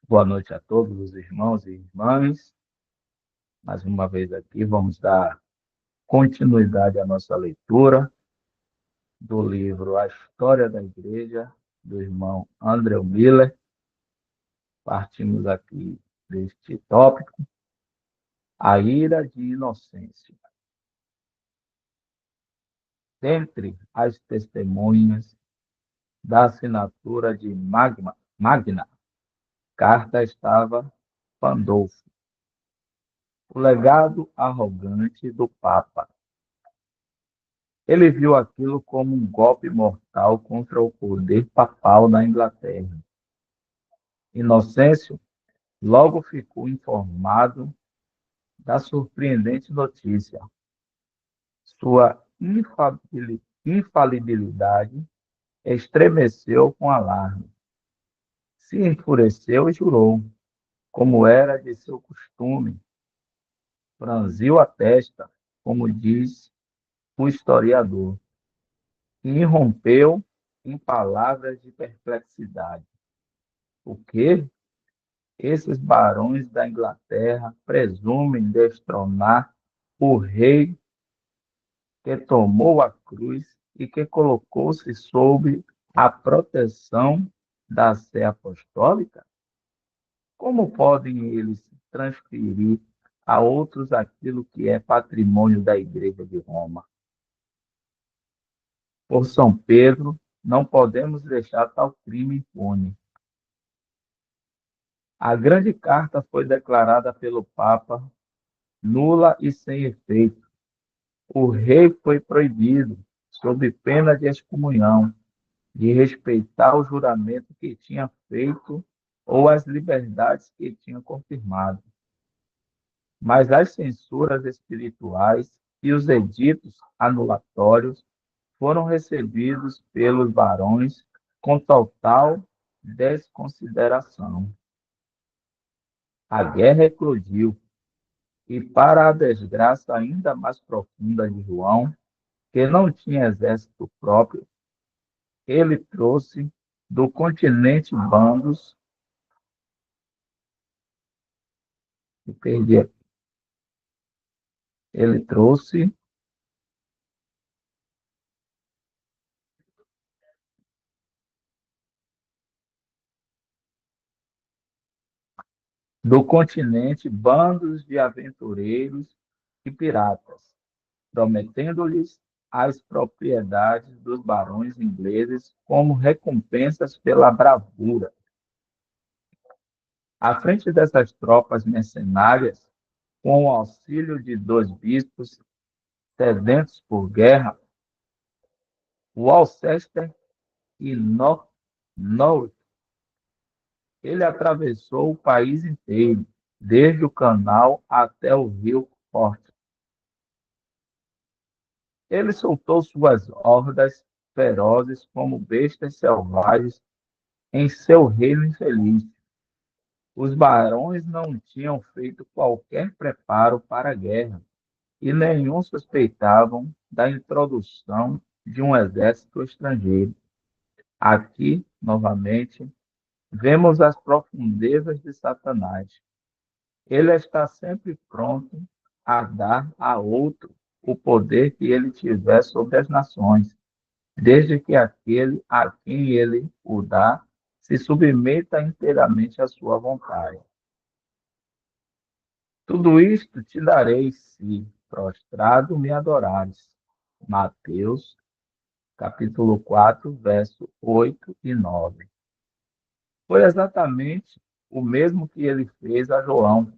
Boa noite a todos os irmãos e irmãs. Mais uma vez aqui, vamos dar continuidade à nossa leitura do livro A História da Igreja, do irmão André Miller. Partimos aqui deste tópico, a ira de inocência. Dentre as testemunhas da assinatura de Magna Carta estava Pandolfo, o legado arrogante do Papa. Ele viu aquilo como um golpe mortal contra o poder papal na Inglaterra. Inocêncio logo ficou informado da surpreendente notícia. Sua infalibilidade estremeceu com alarme. Se enfureceu e jurou, como era de seu costume. Franziu a testa, como diz o historiador, e irrompeu em palavras de perplexidade. O quê? Esses barões da Inglaterra presumem destronar o rei que tomou a cruz e que colocou-se sob a proteção da Sé Apostólica? Como podem eles transferir a outros aquilo que é patrimônio da Igreja de Roma? Por São Pedro, não podemos deixar tal crime impune. A grande carta foi declarada pelo Papa nula e sem efeito. O rei foi proibido, sob pena de excomunhão, de respeitar o juramento que tinha feito ou as liberdades que tinha confirmado. Mas as censuras espirituais e os editos anulatórios foram recebidos pelos barões com total desconsideração. A guerra eclodiu e, para a desgraça ainda mais profunda de João, que não tinha exército próprio, ele trouxe do continente bandos, e perdi aqui, ele trouxe do continente bandos de aventureiros e piratas, prometendo-lhes as propriedades dos barões ingleses como recompensas pela bravura. À frente dessas tropas mercenárias, com o auxílio de dois bispos sedentos por guerra, Worcester e Norwich, ele atravessou o país inteiro, desde o canal até o rio Forte. Ele soltou suas hordas ferozes como bestas selvagens em seu reino infeliz. Os barões não tinham feito qualquer preparo para a guerra e nenhum suspeitavam da introdução de um exército estrangeiro. Aqui, novamente, vemos as profundezas de Satanás. Ele está sempre pronto a dar a outro o poder que ele tiver sobre as nações, desde que aquele a quem ele o dá se submeta inteiramente à sua vontade. Tudo isto te darei se prostrado me adorares. Mateus, capítulo 4, verso 8 e 9. Foi exatamente o mesmo que ele fez a João,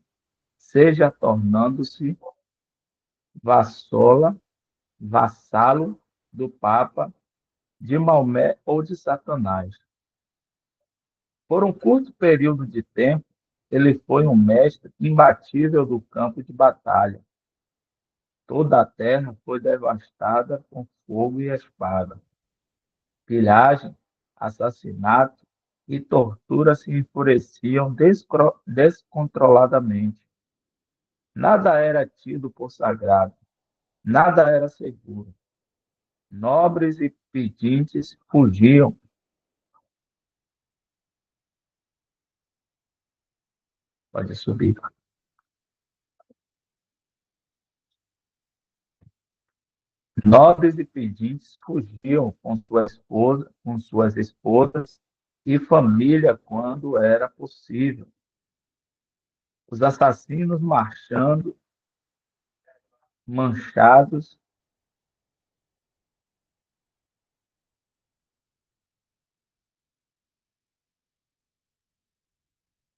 seja tornando-se vassola, vassalo do Papa, de Maomé ou de Satanás. Por um curto período de tempo, ele foi um mestre imbatível do campo de batalha. Toda a terra foi devastada com fogo e espada. Pilhagem, assassinato e tortura se enfureciam descontroladamente. Nada era tido por sagrado, nada era seguro. Nobres e pedintes fugiam. Pode subir. Nobres e pedintes fugiam com suas esposas e família quando era possível. Os assassinos marchando, manchados,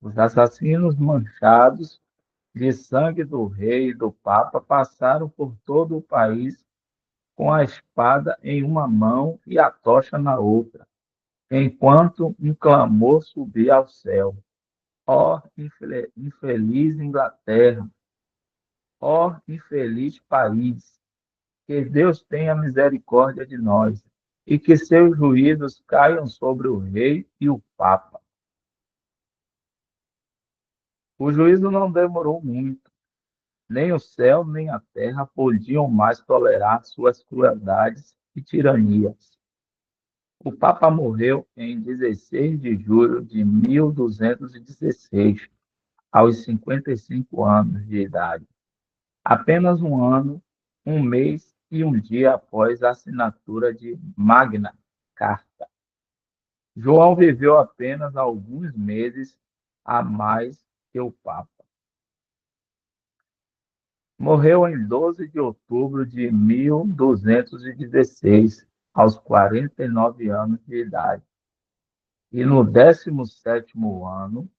os assassinos manchados de sangue do rei e do papa passaram por todo o país com a espada em uma mão e a tocha na outra, enquanto um clamor subia ao céu. Ó infeliz Inglaterra, ó infeliz país, que Deus tenha misericórdia de nós e que seus juízos caiam sobre o rei e o papa. O juízo não demorou muito. Nem o céu nem a terra podiam mais tolerar suas crueldades e tiranias. O Papa morreu em 16 de julho de 1216, aos 55 anos de idade. Apenas um ano, um mês e um dia após a assinatura de Magna Carta. João viveu apenas alguns meses a mais que o Papa. Morreu em 12 de outubro de 1216, aos 49 anos de idade. E no 17º ano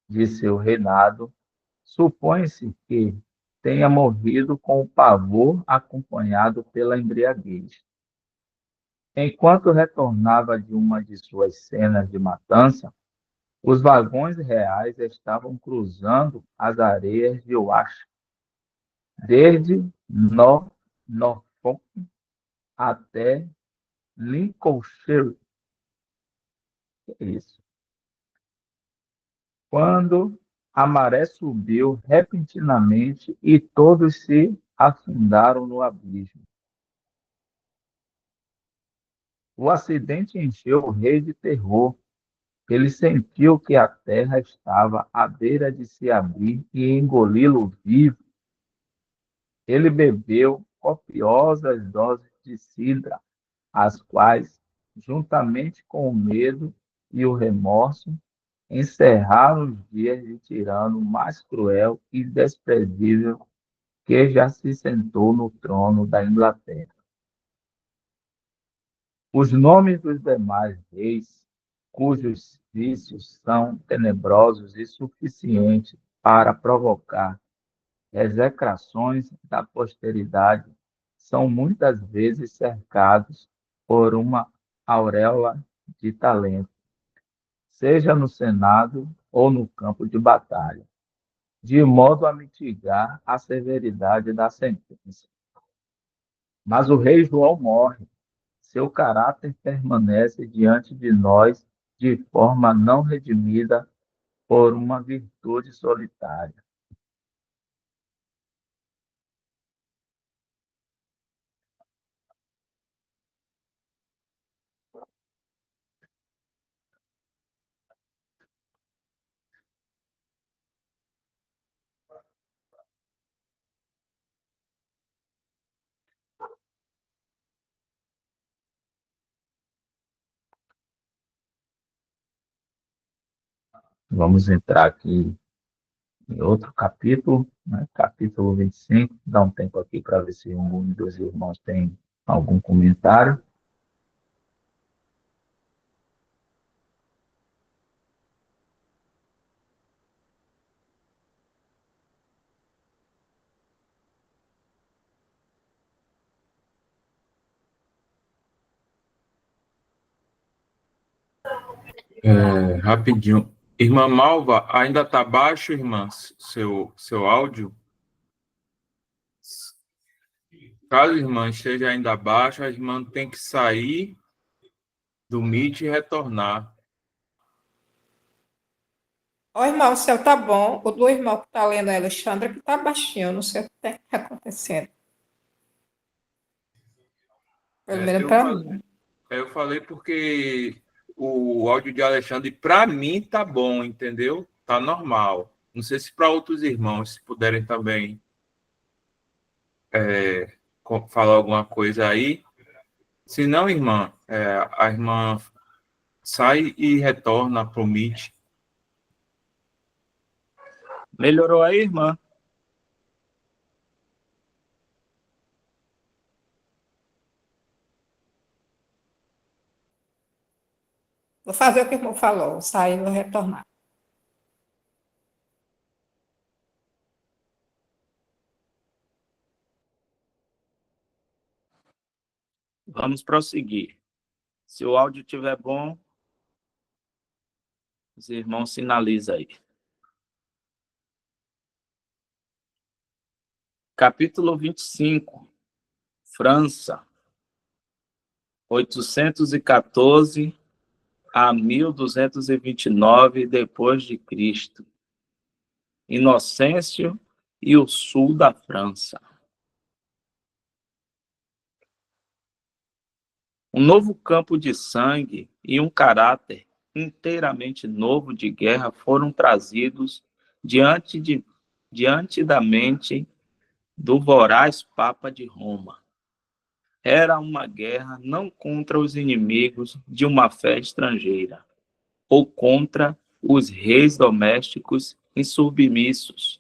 de seu reinado, supõe-se que tenha morrido com o pavor acompanhado pela embriaguez. Enquanto retornava de uma de suas cenas de matança, os vagões reais estavam cruzando as areias de Wash, desde Norfolk até Lincolnshire. Que é isso? Quando a maré subiu repentinamente e todos se afundaram no abismo. O acidente encheu o rei de terror. Ele sentiu que a terra estava à beira de se abrir e engoli-lo vivo. Ele bebeu copiosas doses de cidra, as quais, juntamente com o medo e o remorso, encerraram os dias de tirano mais cruel e desprezível que já se sentou no trono da Inglaterra. Os nomes dos demais reis, cujos vícios são tenebrosos e suficientes para provocar execrações da posteridade, são muitas vezes cercados por uma auréola de talento, seja no Senado ou no campo de batalha, de modo a mitigar a severidade da sentença. Mas o rei João morre, seu caráter permanece diante de nós de forma não redimida por uma virtude solitária. Vamos entrar aqui em outro capítulo, né? Capítulo 25. Dá um tempo aqui para ver se um dos irmãos tem algum comentário. Rapidinho. Irmã Malva, ainda está baixo, irmã, seu áudio? Caso a irmã esteja ainda abaixo, a irmã tem que sair do Meet e retornar. Ô, irmão, o seu tá bom. O do irmão que tá lendo, a Alexandra, que tá baixinho. Não sei o que tá acontecendo. Pelo É, menos eu, pra fa- mim. eu falei porque o áudio de Alexandre, para mim, tá bom, entendeu? tá normal. Não sei se para outros irmãos, se puderem também falar alguma coisa aí. Se não, irmã, a irmã sai e retorna para o Meet. Melhorou aí, irmã? Vou fazer o que o irmão falou, sair e vou retornar. Vamos prosseguir. Se o áudio estiver bom, os irmãos sinalizam aí. Capítulo 25. França, 814 a 1229 depois de Cristo. Inocêncio e o sul da França. Um novo campo de sangue e um caráter inteiramente novo de guerra foram trazidos diante da mente do voraz Papa de Roma. Era uma guerra não contra os inimigos de uma fé estrangeira, ou contra os reis domésticos insubmissos,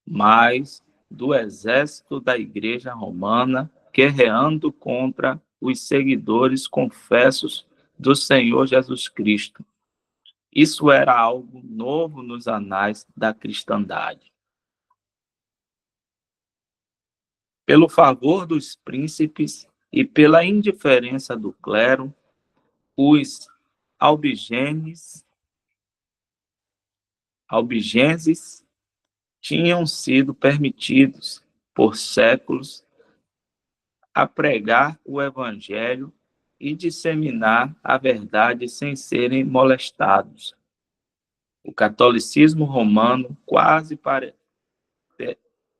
mas do exército da Igreja Romana guerreando contra os seguidores confessos do Senhor Jesus Cristo. Isso era algo novo nos anais da cristandade. Pelo favor dos príncipes e pela indiferença do clero, os albigenses tinham sido permitidos, por séculos, a pregar o evangelho e disseminar a verdade sem serem molestados. O catolicismo romano quase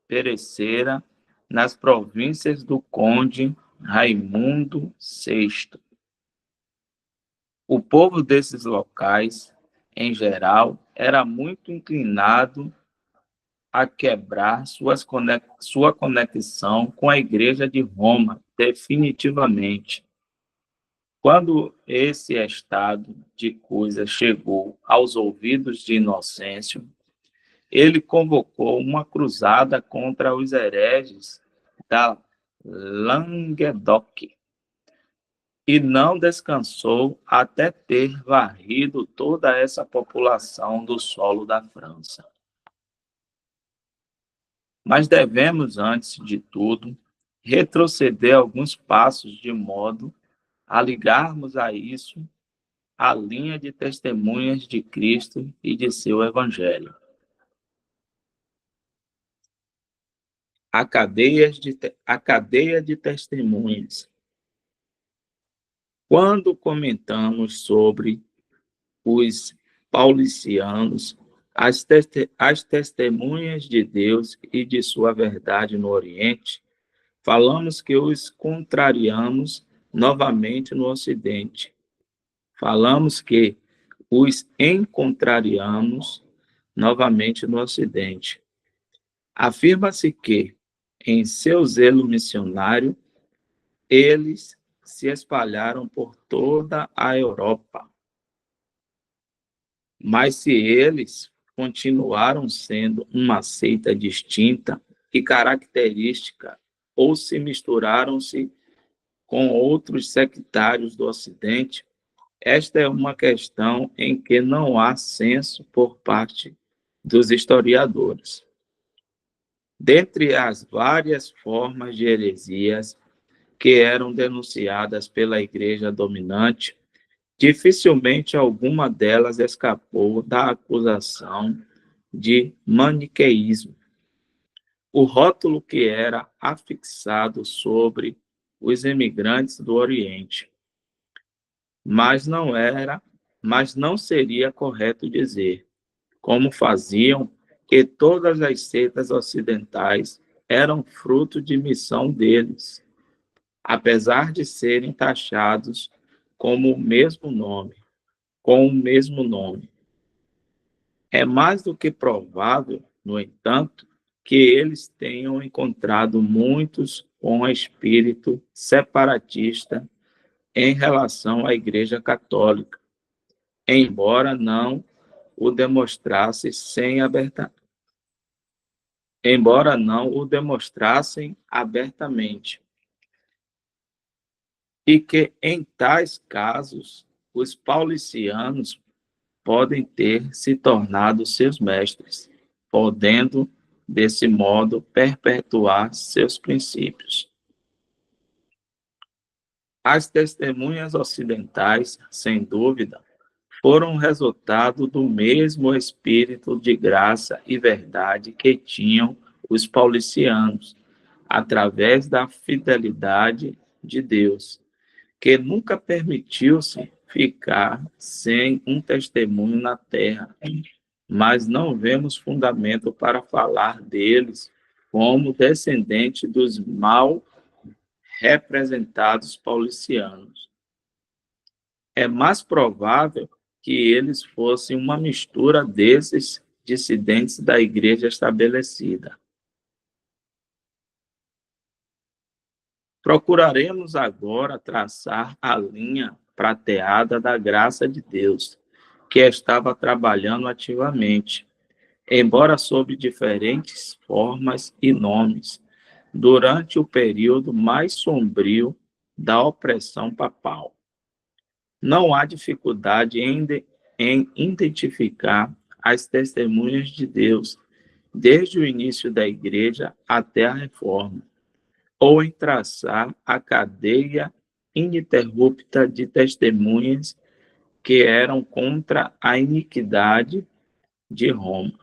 perecera nas províncias do conde Raimundo VI. O povo desses locais, em geral, era muito inclinado a quebrar sua conexão com a Igreja de Roma definitivamente. Quando esse estado de coisas chegou aos ouvidos de Inocêncio, ele convocou uma cruzada contra os hereges da Languedoc e não descansou até ter varrido toda essa população do solo da França. Mas devemos, antes de tudo, retroceder alguns passos de modo a ligarmos a isso a linha de testemunhas de Cristo e de seu Evangelho. A cadeia de testemunhas. Quando comentamos sobre os paulicianos, as testemunhas de Deus e de sua verdade no Oriente, falamos que os contrariamos novamente no Ocidente. Falamos que os encontrariamos novamente no Ocidente. Afirma-se que, em seu zelo missionário, eles se espalharam por toda a Europa. Mas se eles continuaram sendo uma seita distinta e característica, ou se misturaram-se com outros sectários do Ocidente, esta é uma questão em que não há senso por parte dos historiadores. Dentre as várias formas de heresias que eram denunciadas pela Igreja dominante, dificilmente alguma delas escapou da acusação de maniqueísmo. O rótulo que era afixado sobre os imigrantes do Oriente. Mas não seria correto dizer, como faziam, que todas as seitas ocidentais eram fruto de missão deles, apesar de serem taxados com o mesmo nome. É mais do que provável, no entanto, que eles tenham encontrado muitos com espírito separatista em relação à Igreja Católica, embora não o demonstrasse sem aberta, embora não o demonstrassem abertamente, e que em tais casos os paulicianos podem ter se tornado seus mestres, podendo desse modo perpetuar seus princípios. As testemunhas ocidentais, sem dúvida, foram resultado do mesmo espírito de graça e verdade que tinham os paulicianos, através da fidelidade de Deus, que nunca permitiu-se ficar sem um testemunho na terra, mas não vemos fundamento para falar deles como descendente dos mal representados paulicianos. É mais provável que eles fossem uma mistura desses dissidentes da igreja estabelecida. Procuraremos agora traçar a linha prateada da graça de Deus, que estava trabalhando ativamente, embora sob diferentes formas e nomes, durante o período mais sombrio da opressão papal. Não há dificuldade em identificar as testemunhas de Deus, desde o início da Igreja até a Reforma, ou em traçar a cadeia ininterrupta de testemunhas que eram contra a iniquidade de Roma.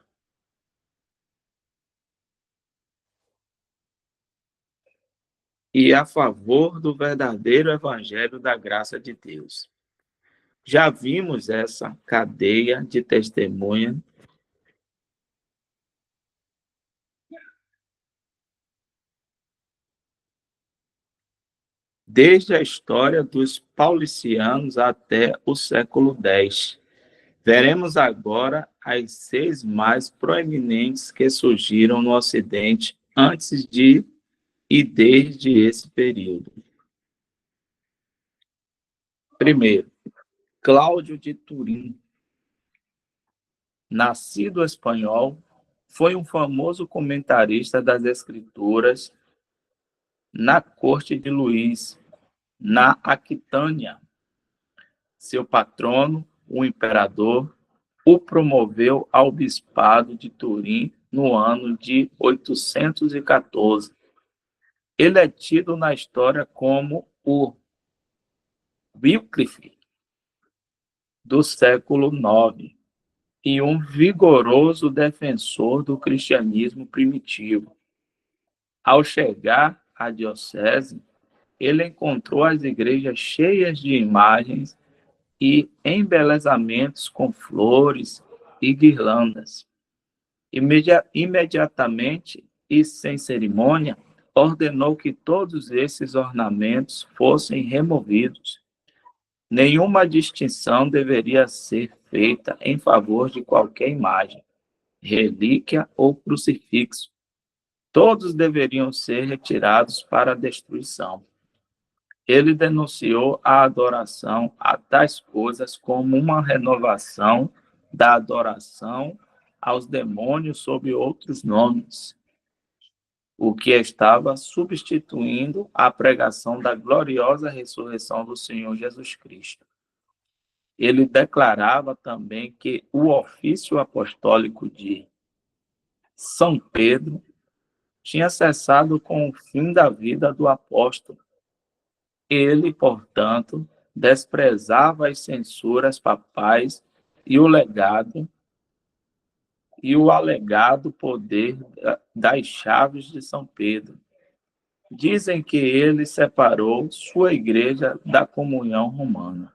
E a favor do verdadeiro evangelho da graça de Deus. Já vimos essa cadeia de testemunha desde a história dos paulicianos até o século X. Veremos agora as 6 mais proeminentes que surgiram no Ocidente antes de e desde esse período. Primeiro, Cláudio de Turim. Nascido espanhol, foi um famoso comentarista das Escrituras na corte de Luís, na Aquitânia. Seu patrono, o imperador, o promoveu ao bispado de Turim no ano de 814. Ele é tido na história como o Wycliffe do século IX e um vigoroso defensor do cristianismo primitivo. Ao chegar à diocese, ele encontrou as igrejas cheias de imagens e embelezamentos com flores e guirlandas. Imediatamente e sem cerimônia, ordenou que todos esses ornamentos fossem removidos. Nenhuma distinção deveria ser feita em favor de qualquer imagem, relíquia ou crucifixo. Todos deveriam ser retirados para a destruição. Ele denunciou a adoração a tais coisas como uma renovação da adoração aos demônios sob outros nomes, o que estava substituindo a pregação da gloriosa ressurreição do Senhor Jesus Cristo. Ele declarava também que o ofício apostólico de São Pedro tinha cessado com o fim da vida do apóstolo. Ele, portanto, desprezava as censuras papais e o alegado poder das chaves de São Pedro. Dizem que ele separou sua igreja da comunhão romana.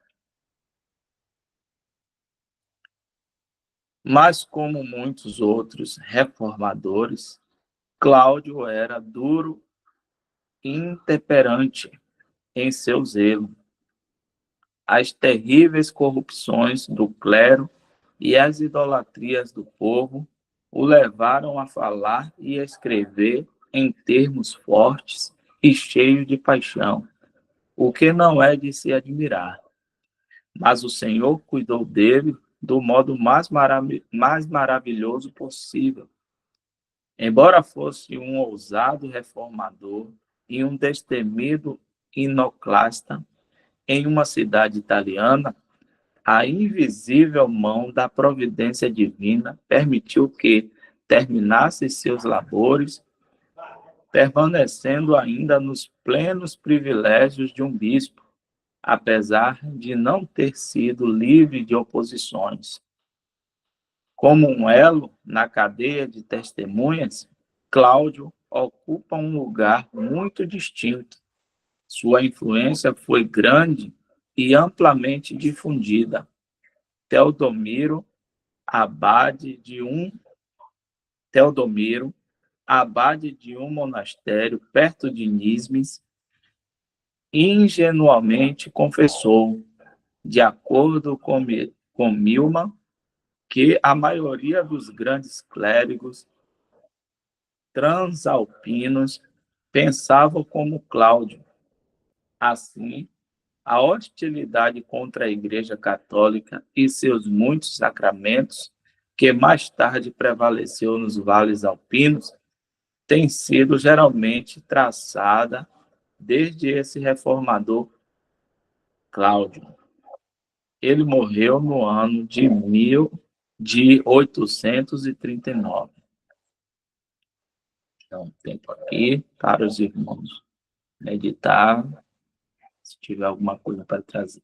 Mas, como muitos outros reformadores, Cláudio era duro e intemperante em seu zelo. As terríveis corrupções do clero e as idolatrias do povo o levaram a falar e escrever em termos fortes e cheios de paixão, o que não é de se admirar. Mas o Senhor cuidou dele do modo mais maravilhoso possível. Embora fosse um ousado reformador e um destemido inoclasta em uma cidade italiana, a invisível mão da providência divina permitiu que terminasse seus labores, permanecendo ainda nos plenos privilégios de um bispo, apesar de não ter sido livre de oposições. Como um elo na cadeia de testemunhas, Cláudio ocupa um lugar muito distinto. Sua influência foi grande e amplamente difundida. Teodomiro, abade de um Teodomiro, abade de um monastério perto de Nismes, ingenuamente confessou, de acordo com Milman, que a maioria dos grandes clérigos transalpinos pensavam como Cláudio. Assim, a hostilidade contra a Igreja Católica e seus muitos sacramentos, que mais tarde prevaleceu nos vales alpinos, tem sido geralmente traçada desde esse reformador Cláudio. Ele morreu no ano de 839. Então, tempo aqui para os irmãos meditar, se tiver alguma coisa para trazer.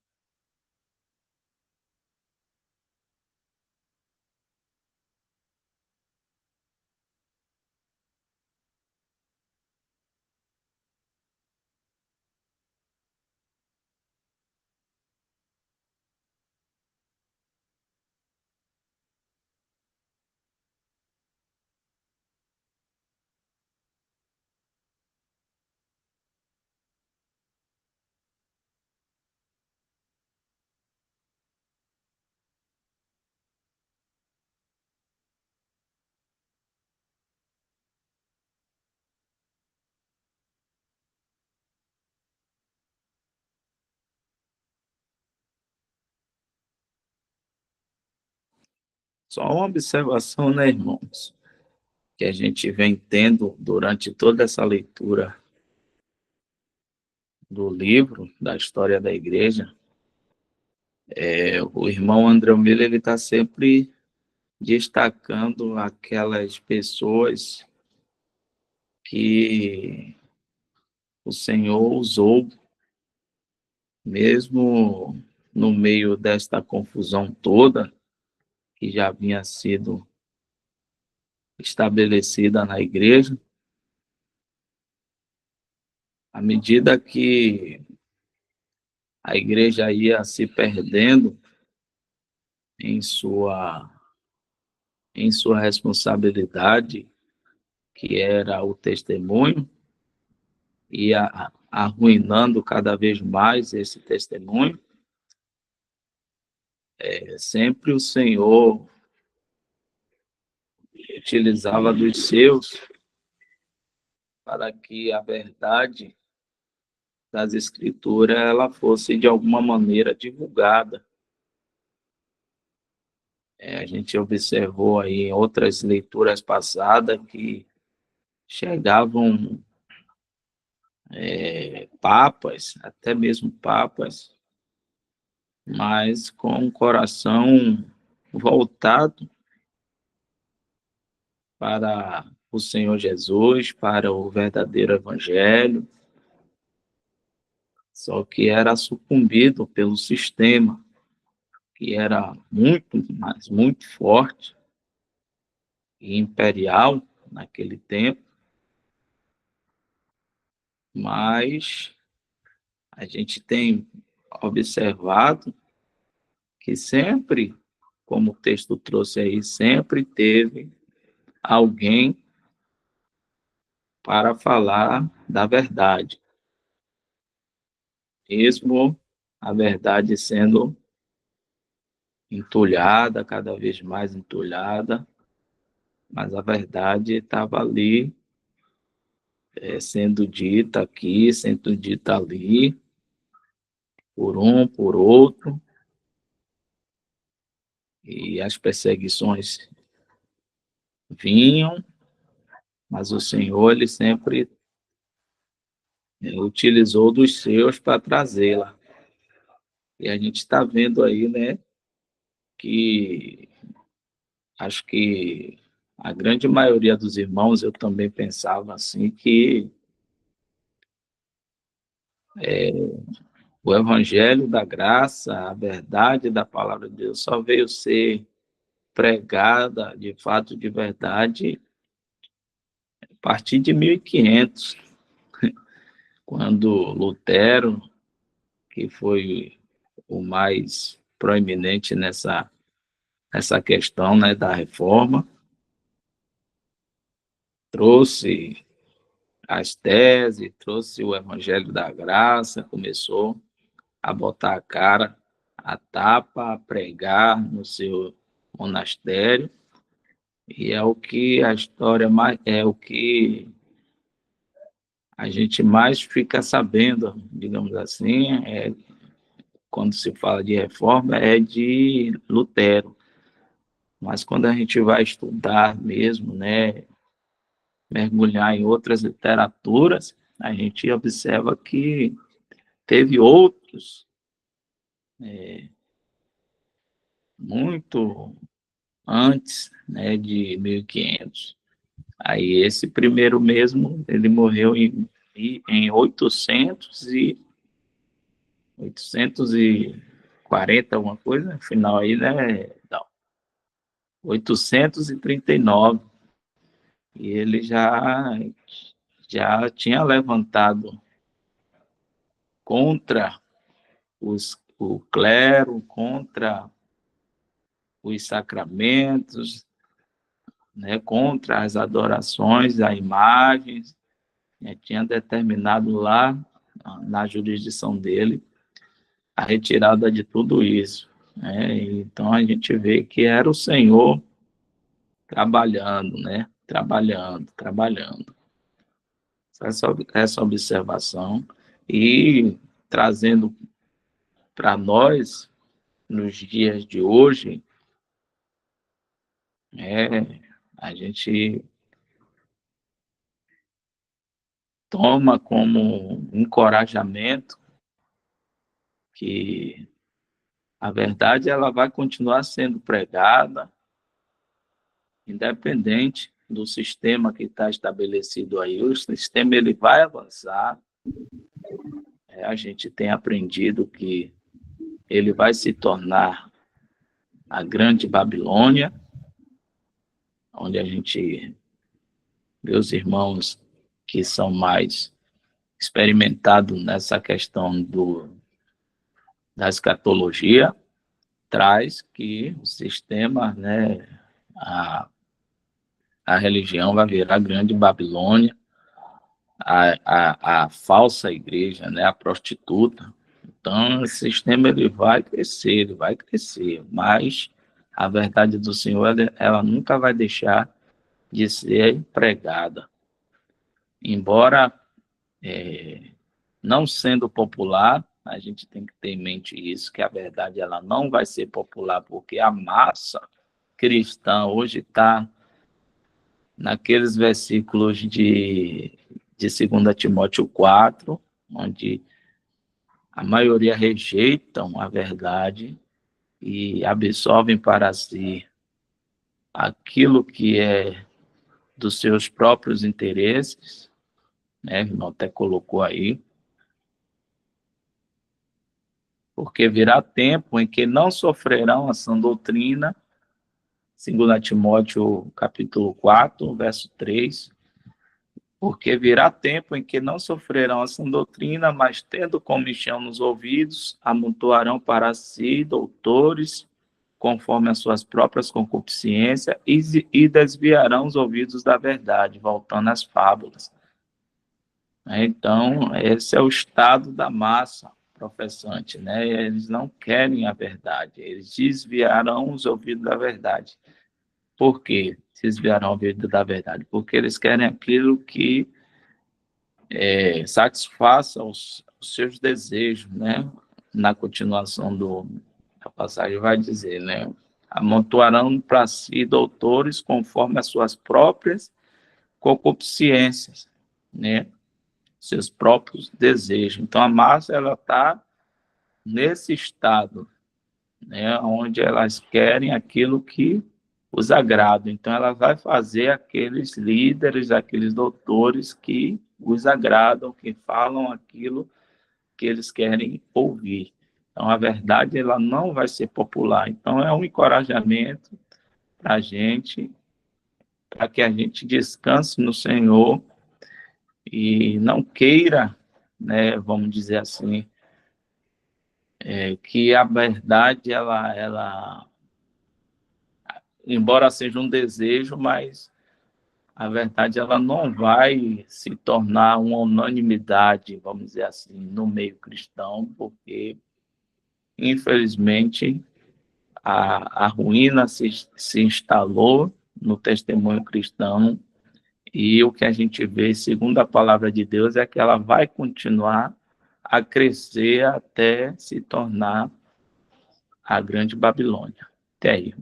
Só uma observação, né, irmãos? Que a gente vem tendo durante toda essa leitura do livro, da história da igreja, o irmão André Miller, ele está sempre destacando aquelas pessoas que o Senhor usou, mesmo no meio desta confusão toda, que já havia sido estabelecida na igreja, à medida que a igreja ia se perdendo em sua responsabilidade, que era o testemunho, ia arruinando cada vez mais esse testemunho, sempre o Senhor utilizava dos seus para que a verdade das Escrituras ela fosse de alguma maneira divulgada. A gente observou aí em outras leituras passadas que chegavam papas, até mesmo papas, mas com o coração voltado para o Senhor Jesus, para o verdadeiro evangelho, só que era sucumbido pelo sistema, que era muito, mas muito forte e imperial naquele tempo, mas a gente tem observado que sempre, como o texto trouxe aí, sempre teve alguém para falar da verdade, mesmo a verdade sendo entulhada, cada vez mais entulhada, mas a verdade estava ali, sendo dita aqui, sendo dita ali, por um, por outro, e as perseguições vinham, mas o Senhor, ele sempre utilizou dos seus para trazê-la. E a gente está vendo aí, né, que acho que a grande maioria dos irmãos, eu também pensava assim, que o evangelho da graça, a verdade da palavra de Deus só veio ser pregada de fato, de verdade, a partir de 1500, quando Lutero, que foi o mais proeminente nessa questão, né, da reforma, trouxe as teses, trouxe o evangelho da graça, começou a botar a cara, a tapa, a pregar no seu monastério, e é o que a história mais, é o que a gente mais fica sabendo, digamos assim, quando se fala de reforma, é de Lutero. Mas quando a gente vai estudar mesmo, né, mergulhar em outras literaturas, a gente observa que teve outros, muito antes, né, de 1500. Aí esse primeiro mesmo, ele morreu em 840, alguma coisa, no final aí, né, não, 839, e ele já tinha levantado contra o clero, contra os sacramentos, né, contra as adorações a imagens, né, tinha determinado lá, na jurisdição dele, a retirada de tudo isso. Né? Então, a gente vê que era o Senhor trabalhando, né? Trabalhando. Essa observação e trazendo para nós, nos dias de hoje, a gente toma como encorajamento que a verdade ela vai continuar sendo pregada, independente do sistema que está estabelecido aí. O sistema ele vai avançar. A gente tem aprendido que ele vai se tornar a grande Babilônia, onde a gente vê os irmãos que são mais experimentados nessa questão da escatologia, traz que o sistema, né, a religião vai virar a grande Babilônia, a falsa igreja, né, a prostituta. Então, o sistema ele vai crescer, mas a verdade do Senhor ela nunca vai deixar de ser pregada. Embora não sendo popular, a gente tem que ter em mente isso, que a verdade ela não vai ser popular, porque a massa cristã hoje está naqueles versículos de 2 Timóteo 4, onde a maioria rejeitam a verdade e absorvem para si aquilo que é dos seus próprios interesses, né? O irmão até colocou aí, porque virá tempo em que não sofrerão a sã doutrina, 2 Timóteo capítulo 4, verso 3, porque virá tempo em que não sofrerão a sã doutrina, mas tendo comichão nos ouvidos, amontoarão para si doutores, conforme as suas próprias concupiscências, e desviarão os ouvidos da verdade, voltando às fábulas. Então, esse é o estado da massa, professante, né? Eles não querem a verdade, eles desviarão os ouvidos da verdade. Por quê? Desviarão os ouvidos da verdade? Porque eles querem aquilo que satisfaça os seus desejos, né? Na continuação da passagem vai dizer, né? Amontoarão para si doutores conforme as suas próprias concupiscências, né? Seus próprios desejos. Então, a massa, ela está nesse estado, né? Onde elas querem aquilo que os agrada. Então, ela vai fazer aqueles líderes, aqueles doutores que os agradam, que falam aquilo que eles querem ouvir. Então, a verdade, ela não vai ser popular. Então, é um encorajamento para a gente, para que a gente descanse no Senhor e não queira, né, vamos dizer assim, que a verdade, ela, embora seja um desejo, mas a verdade ela não vai se tornar uma unanimidade, vamos dizer assim, no meio cristão, porque, infelizmente, a ruína se instalou no testemunho cristão e o que a gente vê, segundo a palavra de Deus, é que ela vai continuar a crescer até se tornar a grande Babilônia. Até aí.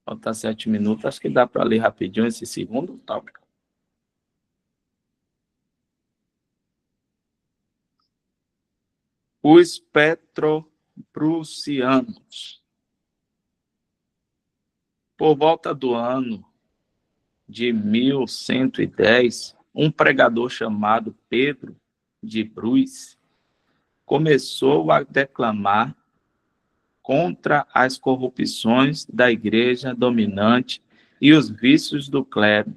Falta 7 minutos, acho que dá para ler rapidinho esse segundo tópico. Os petroprussianos. Por volta do ano de 1110, um pregador chamado Pedro de Brus começou a declamar contra as corrupções da igreja dominante e os vícios do clero.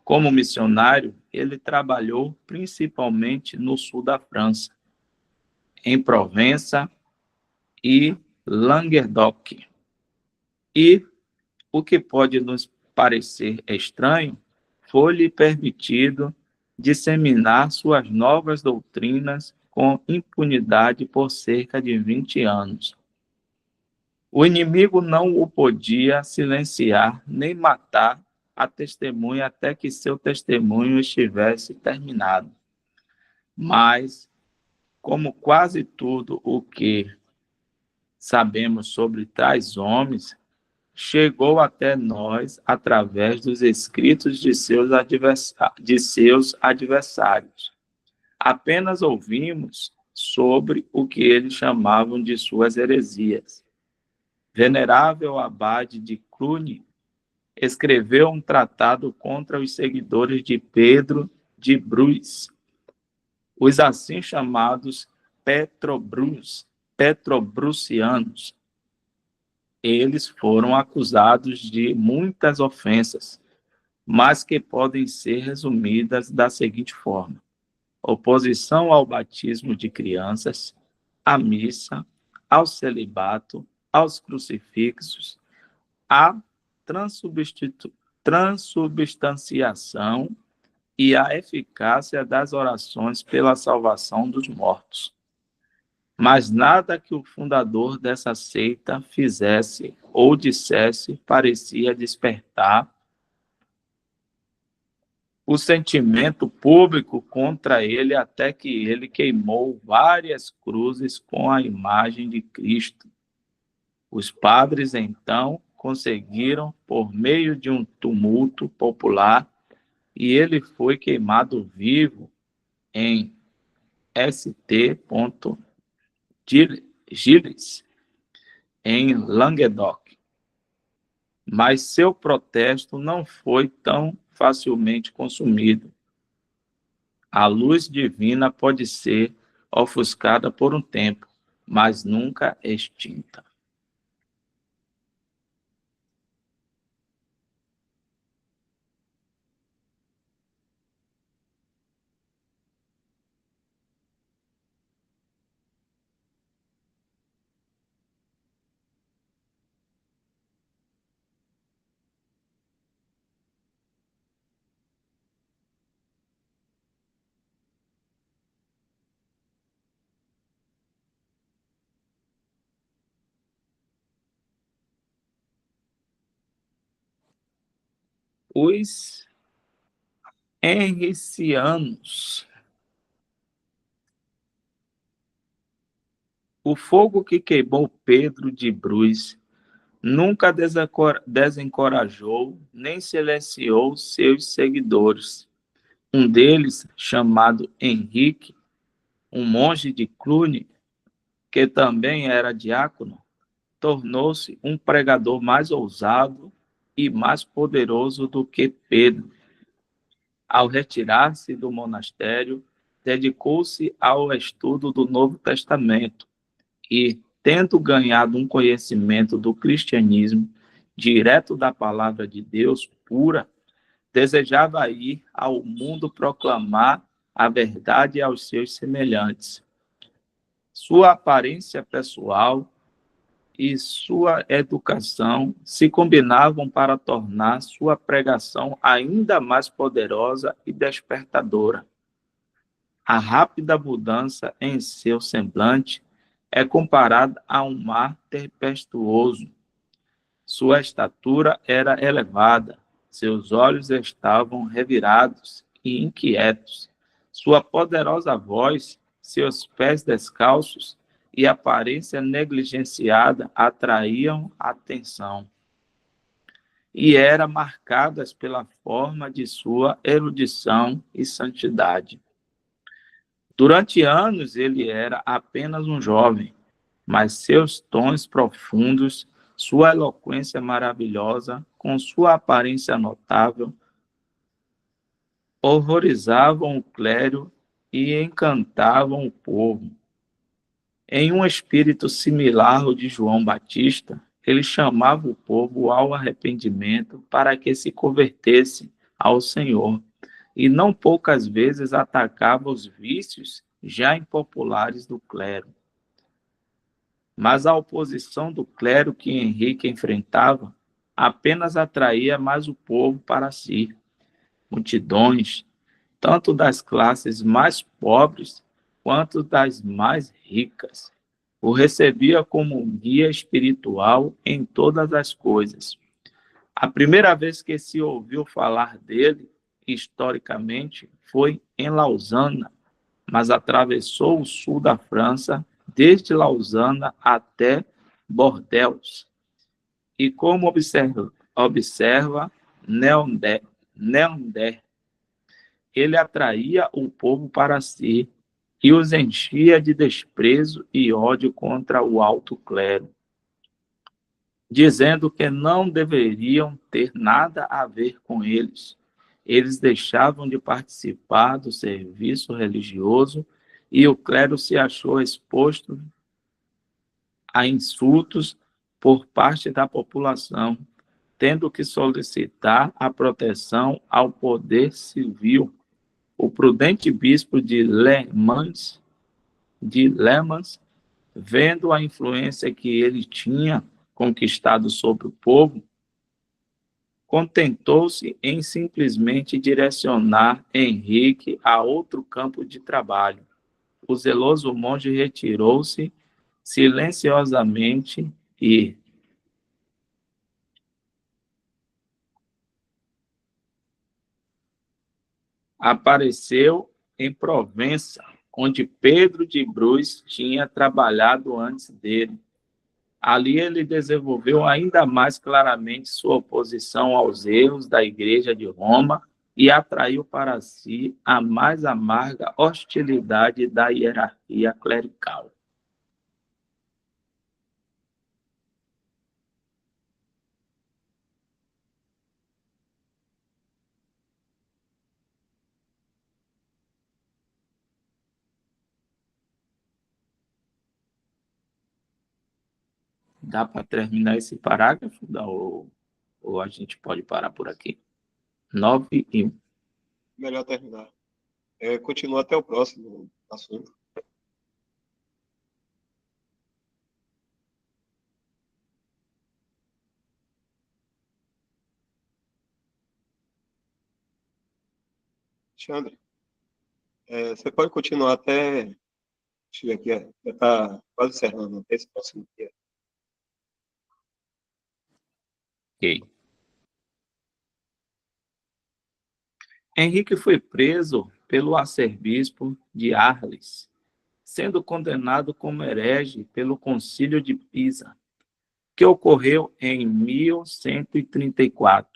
Como missionário, ele trabalhou principalmente no sul da França, em Provença e Languedoc. E o que pode nos parecer estranho, foi-lhe permitido disseminar suas novas doutrinas com impunidade por cerca de 20 anos. O inimigo não o podia silenciar nem matar a testemunha até que seu testemunho estivesse terminado. Mas, como quase tudo o que sabemos sobre tais homens, chegou até nós através dos escritos de seus adversários. Apenas ouvimos sobre o que eles chamavam de suas heresias. Venerável abade de Cluny escreveu um tratado contra os seguidores de Pedro de Brus, os assim chamados petroprussianos. Eles foram acusados de muitas ofensas, mas que podem ser resumidas da seguinte forma: oposição ao batismo de crianças, à missa, ao celibato, aos crucifixos, à transubstanciação e à eficácia das orações pela salvação dos mortos. Mas nada que o fundador dessa seita fizesse ou dissesse parecia despertar o sentimento público contra ele, até que ele queimou várias cruzes com a imagem de Cristo. Os padres, então, conseguiram, por meio de um tumulto popular, e ele foi queimado vivo em St. Gilles, em Languedoc. Mas seu protesto não foi tão facilmente consumido. A luz divina pode ser ofuscada por um tempo, mas nunca extinta. Os henricianos. O fogo que queimou Pedro de Brus nunca desencorajou nem silenciou seus seguidores. Um deles, chamado Henrique, um monge de Cluny, que também era diácono, tornou-se um pregador mais ousado e mais poderoso do que Pedro. Ao retirar-se do monastério, dedicou-se ao estudo do Novo Testamento e, tendo ganhado um conhecimento do cristianismo direto da palavra de Deus pura, desejava ir ao mundo proclamar a verdade aos seus semelhantes. Sua aparência pessoal e sua educação se combinavam para tornar sua pregação ainda mais poderosa e despertadora. A rápida mudança em seu semblante é comparada a um mar tempestuoso. Sua estatura era elevada, seus olhos estavam revirados e inquietos. Sua poderosa voz, seus pés descalços e aparência negligenciada atraíam atenção. E eram marcadas pela forma de sua erudição e santidade. Durante anos ele era apenas um jovem, mas seus tons profundos, sua eloquência maravilhosa, com sua aparência notável, horrorizavam o clero e encantavam o povo. Em um espírito similar ao de João Batista, ele chamava o povo ao arrependimento para que se convertesse ao Senhor, e não poucas vezes atacava os vícios já impopulares do clero. Mas a oposição do clero que Henrique enfrentava apenas atraía mais o povo para si. Multidões, tanto das classes mais pobres quanto das mais ricas, o recebia como um guia espiritual em todas as coisas. A primeira vez que se ouviu falar dele, historicamente, foi em Lausana, mas atravessou o sul da França, desde Lausana até Bordeaux. E como observa Neander, ele atraía o povo para si e os enchia de desprezo e ódio contra o alto clero, dizendo que não deveriam ter nada a ver com eles. Eles deixavam de participar do serviço religioso e o clero se achou exposto a insultos por parte da população, tendo que solicitar a proteção ao poder civil. O prudente bispo de Le Mans, vendo a influência que ele tinha conquistado sobre o povo, contentou-se em simplesmente direcionar Henrique a outro campo de trabalho. O zeloso monge retirou-se silenciosamente e apareceu em Provença, onde Pedro de Brus tinha trabalhado antes dele. Ali ele desenvolveu ainda mais claramente sua oposição aos erros da Igreja de Roma e atraiu para si a mais amarga hostilidade da hierarquia clerical. Dá para terminar esse parágrafo? Ou a gente pode parar por aqui? 9:1. Melhor terminar. Continua até o próximo assunto. Alexandre, você pode continuar até. Deixa eu ver aqui, já está quase encerrando até esse próximo dia. Ok. Henrique foi preso pelo arcebispo de Arles, sendo condenado como herege pelo Concílio de Pisa, que ocorreu em 1134,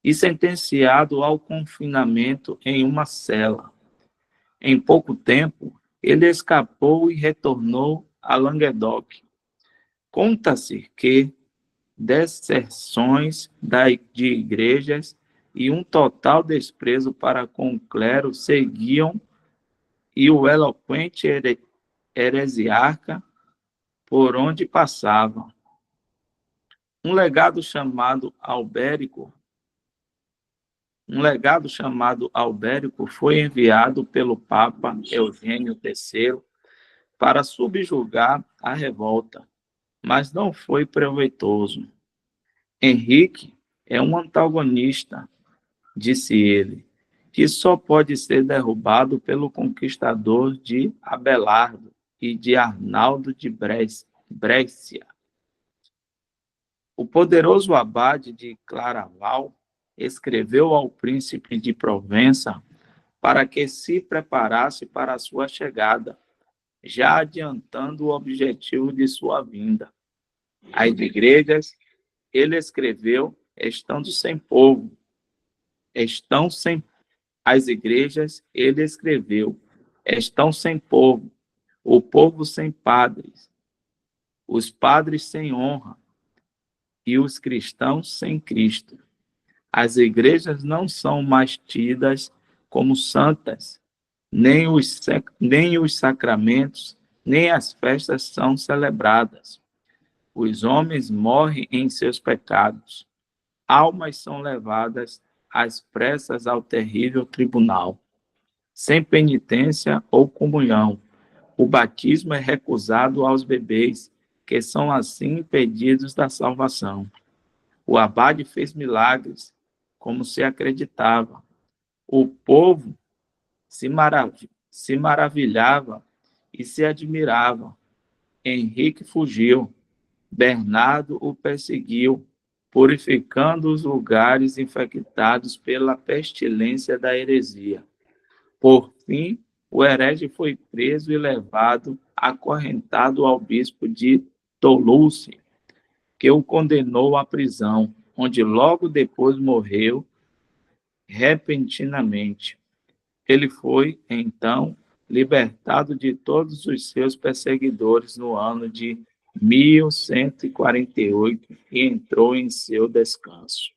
e sentenciado ao confinamento em uma cela. Em pouco tempo, ele escapou e retornou a Languedoc. Conta-se que deserções de igrejas e um total desprezo para com o clero seguiam e o eloquente heresiarca por onde passava. Um legado chamado Albérico foi enviado pelo Papa Eugênio III para subjugar a revolta, mas não foi proveitoso. Henrique é um antagonista, disse ele, que só pode ser derrubado pelo conquistador de Abelardo e de Arnaldo de Brescia. O poderoso abade de Claraval escreveu ao príncipe de Provença para que se preparasse para a sua chegada, já adiantando o objetivo de sua vinda. As igrejas, ele escreveu, estando sem povo. As igrejas, ele escreveu, estão sem povo, o povo sem padres, os padres sem honra e os cristãos sem Cristo. As igrejas não são mais tidas como santas, nem os sacramentos, nem as festas são celebradas. Os homens morrem em seus pecados. Almas são levadas às pressas ao terrível tribunal. Sem penitência ou comunhão, o batismo é recusado aos bebês, que são assim impedidos da salvação. O abade fez milagres, como se acreditava. O povo se maravilhava e se admirava. Henrique fugiu. Bernardo o perseguiu, purificando os lugares infectados pela pestilência da heresia. Por fim, o herege foi preso e levado acorrentado ao bispo de Toulouse, que o condenou à prisão, onde logo depois morreu repentinamente. Ele foi, então, libertado de todos os seus perseguidores no ano de 1148 e entrou em seu descanso.